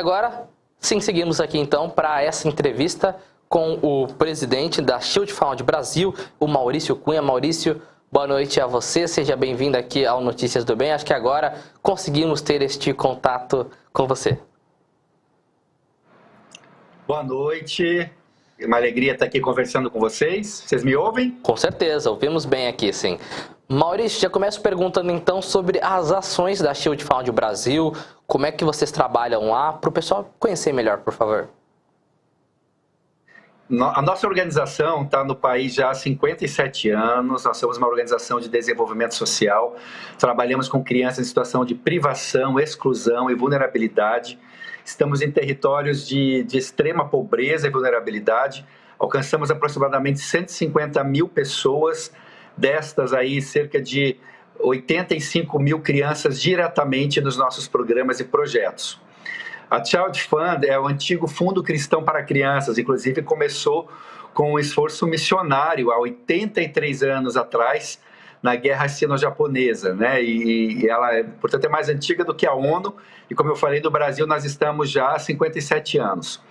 Agora, sim, seguimos aqui então para essa entrevista com o presidente da Shield Found Brasil, o Maurício Cunha. Maurício, boa noite a você, seja bem-vindo aqui ao Notícias do Bem. Acho que agora conseguimos ter este contato com você. Boa noite, é uma alegria estar aqui conversando com vocês. Vocês me ouvem? Com certeza, ouvimos bem aqui, sim. Maurício, já começo perguntando então sobre as ações da Shield Found Brasil, como é que vocês trabalham lá, para o pessoal conhecer melhor, por favor. A nossa organização está no país já há 57 anos, nós somos uma organização de desenvolvimento social, trabalhamos com crianças em situação de privação, exclusão e vulnerabilidade. Estamos em territórios de extrema pobreza e vulnerabilidade, alcançamos aproximadamente 150 mil pessoas, destas aí cerca de 85 mil crianças diretamente nos nossos programas e projetos. A Child Fund é o antigo Fundo Cristão para Crianças, inclusive começou com um esforço missionário há 83 anos atrás, na Guerra Sino-Japonesa, né? E ela, portanto, é mais antiga do que a ONU, e como eu falei, no Brasil nós estamos já há 57 anos.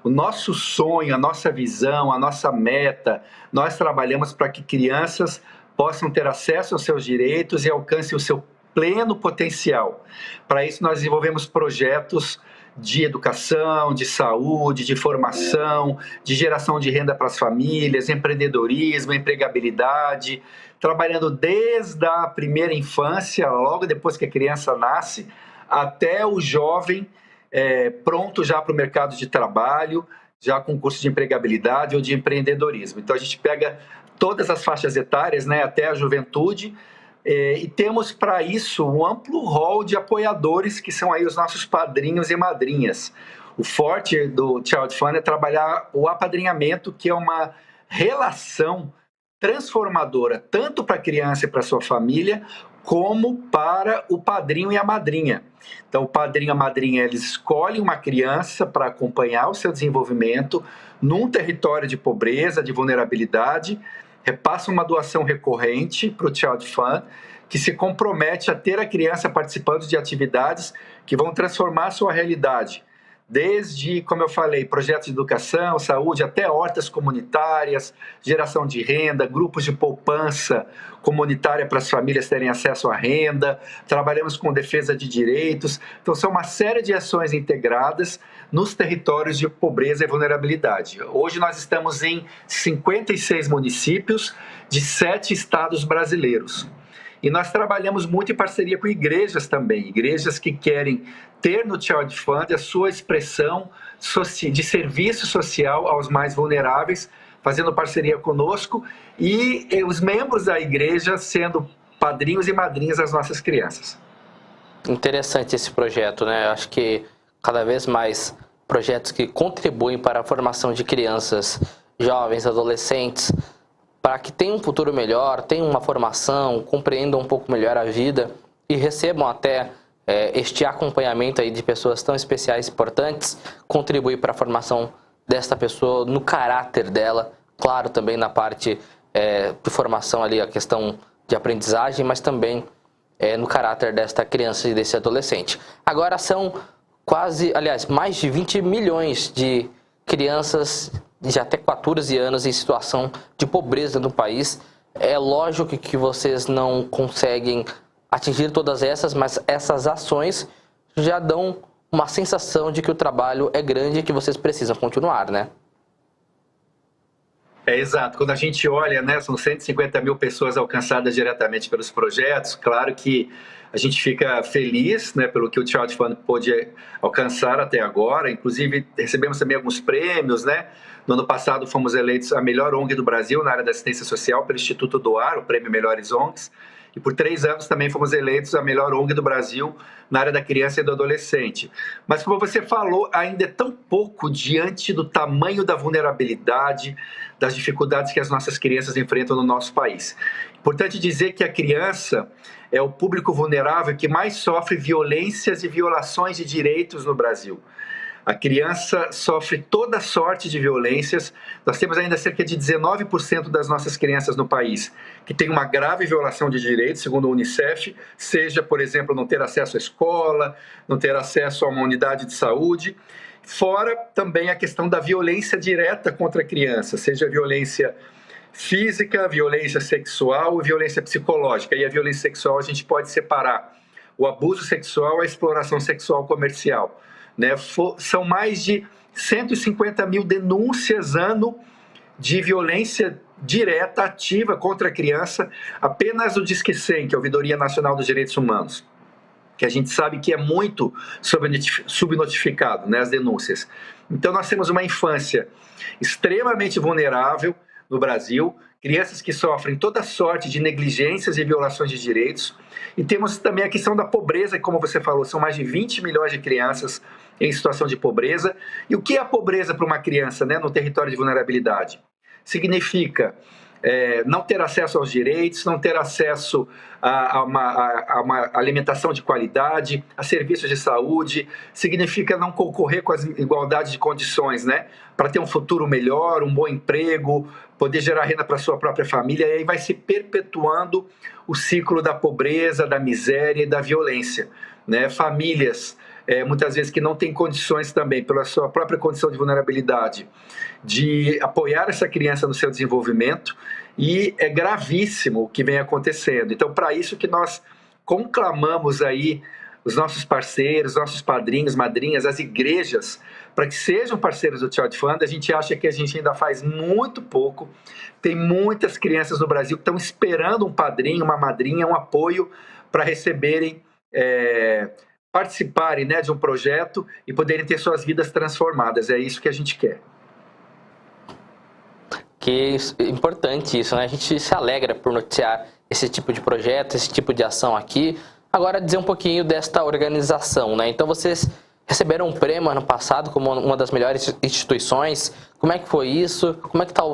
O nosso sonho, a nossa visão, a nossa meta, nós trabalhamos para que crianças possam ter acesso aos seus direitos e alcancem o seu pleno potencial. Para isso, nós desenvolvemos projetos de educação, de saúde, de formação, de geração de renda para as famílias, empreendedorismo, empregabilidade, trabalhando desde a primeira infância, logo depois que a criança nasce, até o jovem pronto já para o mercado de trabalho, já com curso de empregabilidade ou de empreendedorismo. Então, a gente pega todas as faixas etárias, né, até a juventude, e temos para isso um amplo rol de apoiadores que são aí os nossos padrinhos e madrinhas. O forte do Child Fund é trabalhar o apadrinhamento, que é uma relação transformadora, tanto para a criança e para a sua família, como para o padrinho e a madrinha. Então, o padrinho e a madrinha, eles escolhem uma criança para acompanhar o seu desenvolvimento num território de pobreza, de vulnerabilidade, repassa uma doação recorrente para o Child Fund, que se compromete a ter a criança participando de atividades que vão transformar a sua realidade. Desde, como eu falei, projetos de educação, saúde, até hortas comunitárias, geração de renda, grupos de poupança comunitária para as famílias terem acesso à renda, trabalhamos com defesa de direitos. Então, são uma série de ações integradas nos territórios de pobreza e vulnerabilidade. Hoje nós estamos em 56 municípios de 7 estados brasileiros. E nós trabalhamos muito em parceria com igrejas também, igrejas que querem ter no Child Fund a sua expressão de serviço social aos mais vulneráveis, fazendo parceria conosco, e os membros da igreja sendo padrinhos e madrinhas das nossas crianças. Interessante esse projeto, né? Acho que cada vez mais projetos que contribuem para a formação de crianças, jovens, adolescentes, para que tenham um futuro melhor, tenham uma formação, compreendam um pouco melhor a vida e recebam até este acompanhamento aí de pessoas tão especiais e importantes, contribuir para a formação desta pessoa, no caráter dela, claro, também na parte de formação ali, a questão de aprendizagem, mas também no caráter desta criança e desse adolescente. Agora são mais de 20 milhões de crianças de até 14 anos em situação de pobreza no país. É lógico que vocês não conseguem atingir todas essas, mas essas ações já dão uma sensação de que o trabalho é grande e que vocês precisam continuar, né? Exato. Quando a gente olha, né, são 150 mil pessoas alcançadas diretamente pelos projetos, claro que a gente fica feliz, né, pelo que o Child Fund pôde alcançar até agora. Inclusive, recebemos também alguns prêmios, né? No ano passado, fomos eleitos a melhor ONG do Brasil na área da assistência social pelo Instituto Doar, o prêmio Melhores ONGs. E por 3 anos também fomos eleitos a melhor ONG do Brasil na área da criança e do adolescente. Mas como você falou, ainda é tão pouco diante do tamanho da vulnerabilidade, das dificuldades que as nossas crianças enfrentam no nosso país. Importante dizer que a criança é o público vulnerável que mais sofre violências e violações de direitos no Brasil. A criança sofre toda sorte de violências. Nós temos ainda cerca de 19% das nossas crianças no país que tem uma grave violação de direitos, segundo a Unicef, seja, por exemplo, não ter acesso à escola, não ter acesso a uma unidade de saúde. Fora também a questão da violência direta contra a criança, seja violência física, violência sexual e violência psicológica. E a violência sexual a gente pode separar o abuso sexual e a exploração sexual comercial, né? São mais de 150 mil denúncias ano de violência direta, ativa contra a criança, apenas o Disque 100, que é a Ouvidoria Nacional dos Direitos Humanos, que a gente sabe que é muito subnotificado, né, as denúncias. Então nós temos uma infância extremamente vulnerável no Brasil, crianças que sofrem toda sorte de negligências e violações de direitos, e temos também a questão da pobreza, que, como você falou, são mais de 20 milhões de crianças em situação de pobreza. E o que é a pobreza para uma criança, né, no território de vulnerabilidade? Significa não ter acesso aos direitos, não ter acesso a uma alimentação de qualidade, a serviços de saúde, significa não concorrer com as igualdades de condições, né? Para ter um futuro melhor, um bom emprego, poder gerar renda para a sua própria família, e aí vai se perpetuando o ciclo da pobreza, da miséria e da violência, né? Famílias muitas vezes que não têm condições também, pela sua própria condição de vulnerabilidade, de apoiar essa criança no seu desenvolvimento, e é gravíssimo o que vem acontecendo. Então, para isso que nós conclamamos aí os nossos parceiros, nossos padrinhos, madrinhas, as igrejas, para que sejam parceiros do Child Fund. A gente acha que a gente ainda faz muito pouco. Tem muitas crianças no Brasil que estão esperando um padrinho, uma madrinha, um apoio para receberem participarem, né, de um projeto e poderem ter suas vidas transformadas. É isso que a gente quer. Que importante isso, né? A gente se alegra por noticiar esse tipo de projeto, esse tipo de ação aqui. Agora, dizer um pouquinho desta organização, né? Então, vocês receberam um prêmio ano passado como uma das melhores instituições. Como é que foi isso? Como é que estão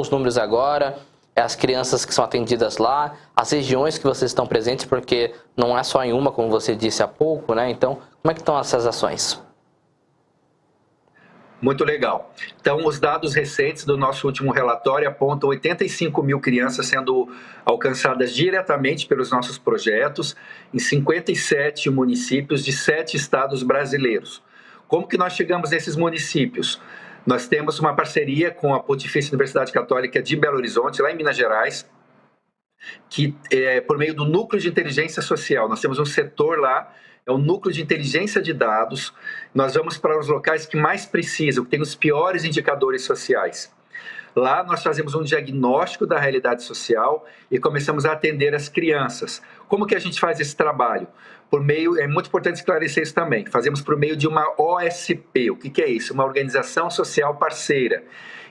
os números agora? As crianças que são atendidas lá, as regiões que vocês estão presentes, porque não é só em uma, como você disse há pouco, né? Então, como é que estão essas ações? Muito legal. Então, os dados recentes do nosso último relatório apontam 85 mil crianças sendo alcançadas diretamente pelos nossos projetos em 57 municípios de 7 estados brasileiros. Como que nós chegamos nesses municípios? Nós temos uma parceria com a Pontifícia Universidade Católica de Belo Horizonte, lá em Minas Gerais, que por meio do Núcleo de Inteligência Social. Nós temos um setor lá, é o Núcleo de Inteligência de Dados. Nós vamos para os locais que mais precisam, que têm os piores indicadores sociais. Lá nós fazemos um diagnóstico da realidade social e começamos a atender as crianças. Como que a gente faz esse trabalho? É muito importante esclarecer isso também. Fazemos por meio de uma OSP. O que é isso? Uma organização social parceira.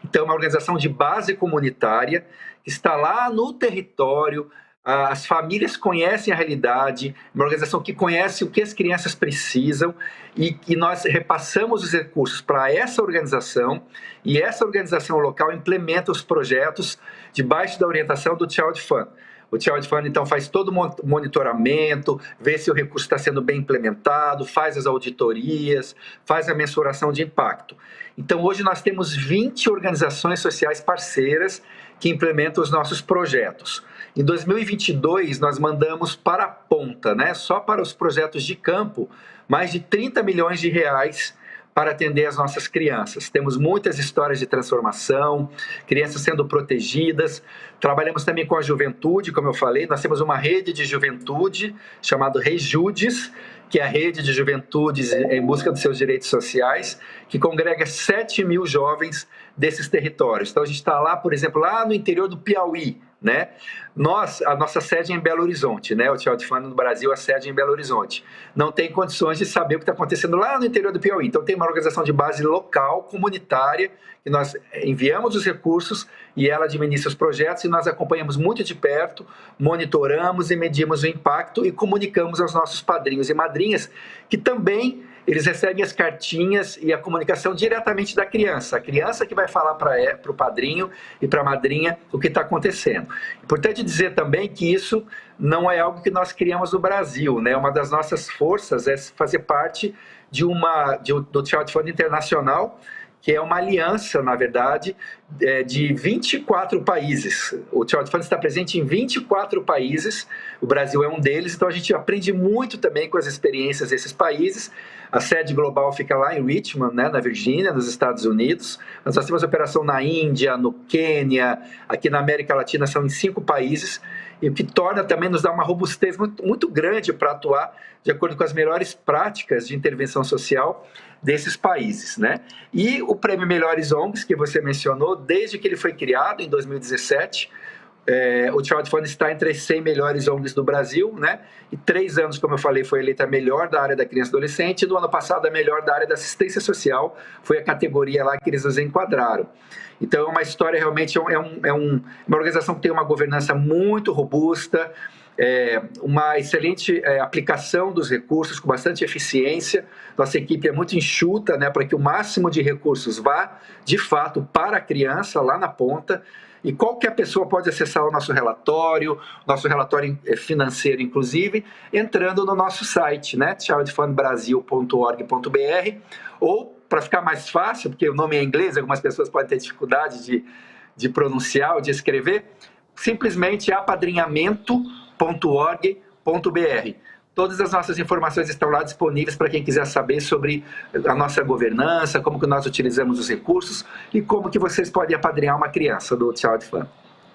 Então, uma organização de base comunitária que está lá no território. As famílias conhecem a realidade, uma organização que conhece o que as crianças precisam, e nós repassamos os recursos para essa organização, e essa organização local implementa os projetos debaixo da orientação do Child Fund. O Child Fund, então, faz todo o monitoramento, vê se o recurso está sendo bem implementado, faz as auditorias, faz a mensuração de impacto. Então, hoje nós temos 20 organizações sociais parceiras que implementam os nossos projetos. Em 2022, nós mandamos para a ponta, né, só para os projetos de campo, mais de 30 milhões de reais para atender as nossas crianças. Temos muitas histórias de transformação, crianças sendo protegidas. Trabalhamos também com a juventude, como eu falei, nós temos uma rede de juventude chamada Rejudes, que é a rede de juventudes em busca dos seus direitos sociais, que congrega 7 mil jovens desses territórios. Então, a gente está lá, por exemplo, lá no interior do Piauí, né? A nossa sede é em Belo Horizonte, né? O Child Fund no Brasil, a sede é em Belo Horizonte. Não tem condições de saber o que está acontecendo lá no interior do Piauí. Então, tem uma organização de base local, comunitária, que nós enviamos os recursos e ela administra os projetos, e nós acompanhamos muito de perto, monitoramos e medimos o impacto e comunicamos aos nossos padrinhos e madrinhas, que também eles recebem as cartinhas e a comunicação diretamente da criança. A criança que vai falar para o padrinho e para a madrinha o que está acontecendo. Importante dizer também que isso não é algo que nós criamos no Brasil, né? Uma das nossas forças é fazer parte do Child Fund Internacional, que é uma aliança, na verdade, de 24 países. O Child Fund está presente em 24 países, o Brasil é um deles, então a gente aprende muito também com as experiências desses países. A sede global fica lá em Richmond, né, na Virgínia, nos Estados Unidos. Nós temos operação na Índia, no Quênia, aqui na América Latina são em 5 países, e o que torna também, nos dá uma robustez muito grande para atuar de acordo com as melhores práticas de intervenção social desses países, né? E o Prêmio Melhores ONGs, que você mencionou, desde que ele foi criado em 2017, o Child Fund está entre as 100 melhores ONGs do Brasil, né? E 3 anos, como eu falei, foi eleita a melhor da área da criança e adolescente, e no ano passado a melhor da área da assistência social, foi a categoria lá que eles nos enquadraram. Então é uma história, realmente, uma organização que tem uma governança muito robusta, uma excelente aplicação dos recursos, com bastante eficiência. Nossa equipe é muito enxuta, né, para que o máximo de recursos vá, de fato, para a criança, lá na ponta. E qualquer pessoa pode acessar o nosso relatório financeiro, inclusive, entrando no nosso site, né, childfundbrasil.org.br, ou, para ficar mais fácil, porque o nome é em inglês, algumas pessoas podem ter dificuldade de pronunciar ou de escrever, simplesmente apadrinhamento.org.br. Todas as nossas informações estão lá disponíveis para quem quiser saber sobre a nossa governança, como que nós utilizamos os recursos e como que vocês podem apadrinhar uma criança do Child Fund.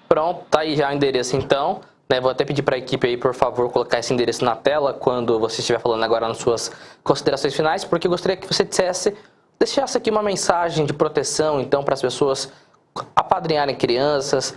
Pronto, tá aí já o endereço então. Né, vou até pedir para a equipe aí, por favor, colocar esse endereço na tela quando você estiver falando agora nas suas considerações finais, porque eu gostaria que você deixasse aqui uma mensagem de proteção, então, para as pessoas apadrinharem crianças,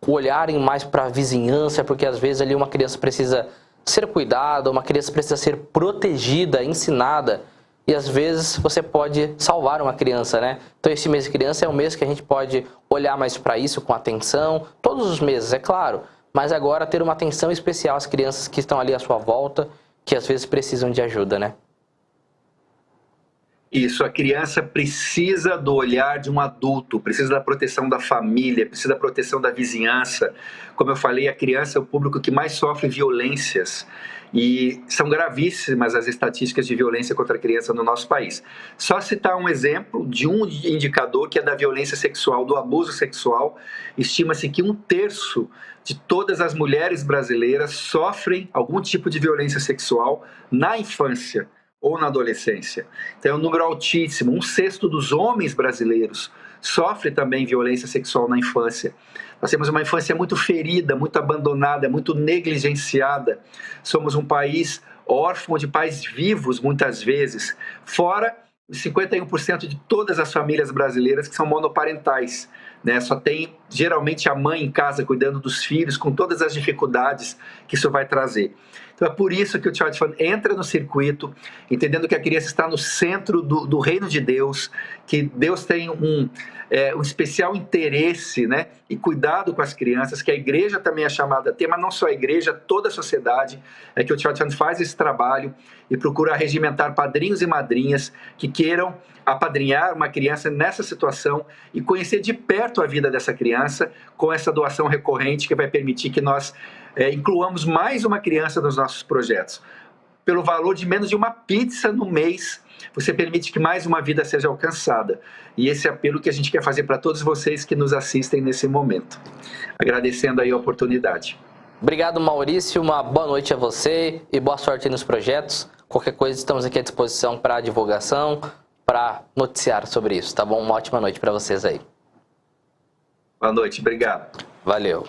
olharem mais para a vizinhança, porque às vezes ali uma criança precisa ser cuidada, uma criança precisa ser protegida, ensinada, e às vezes você pode salvar uma criança, né? Então esse mês de criança é um mês que a gente pode olhar mais para isso com atenção, todos os meses, é claro, mas agora ter uma atenção especial às crianças que estão ali à sua volta, que às vezes precisam de ajuda, né? Isso, a criança precisa do olhar de um adulto, precisa da proteção da família, precisa da proteção da vizinhança. Como eu falei, a criança é o público que mais sofre violências e são gravíssimas as estatísticas de violência contra a criança no nosso país. Só citar um exemplo de um indicador que é da violência sexual, do abuso sexual. Estima-se que 1/3 de todas as mulheres brasileiras sofrem algum tipo de violência sexual na infância ou na adolescência. Então é um número altíssimo. 1/6 dos homens brasileiros sofre também violência sexual na infância. Nós temos uma infância muito ferida, muito abandonada, muito negligenciada. Somos um país órfão de pais vivos, muitas vezes. Fora os 51% de todas as famílias brasileiras que são monoparentais, né? Só tem, geralmente, a mãe em casa cuidando dos filhos, com todas as dificuldades que isso vai trazer. Então é por isso que o Child Fund entra no circuito, entendendo que a criança está no centro do reino de Deus, que Deus tem um especial interesse, né, e cuidado com as crianças, que a igreja também é chamada a ter, mas não só a igreja, toda a sociedade, é que o Child Fund faz esse trabalho e procura regimentar padrinhos e madrinhas que queiram apadrinhar uma criança nessa situação e conhecer de perto a vida dessa criança com essa doação recorrente que vai permitir que nós incluamos mais uma criança nos nossos projetos. Pelo valor de menos de uma pizza no mês, você permite que mais uma vida seja alcançada. E esse é o apelo que a gente quer fazer para todos vocês que nos assistem nesse momento. Agradecendo aí a oportunidade. Obrigado, Maurício. Uma boa noite a você e boa sorte nos projetos. Qualquer coisa, estamos aqui à disposição para divulgação, para noticiar sobre isso, tá bom? Uma ótima noite para vocês aí. Boa noite, obrigado. Valeu.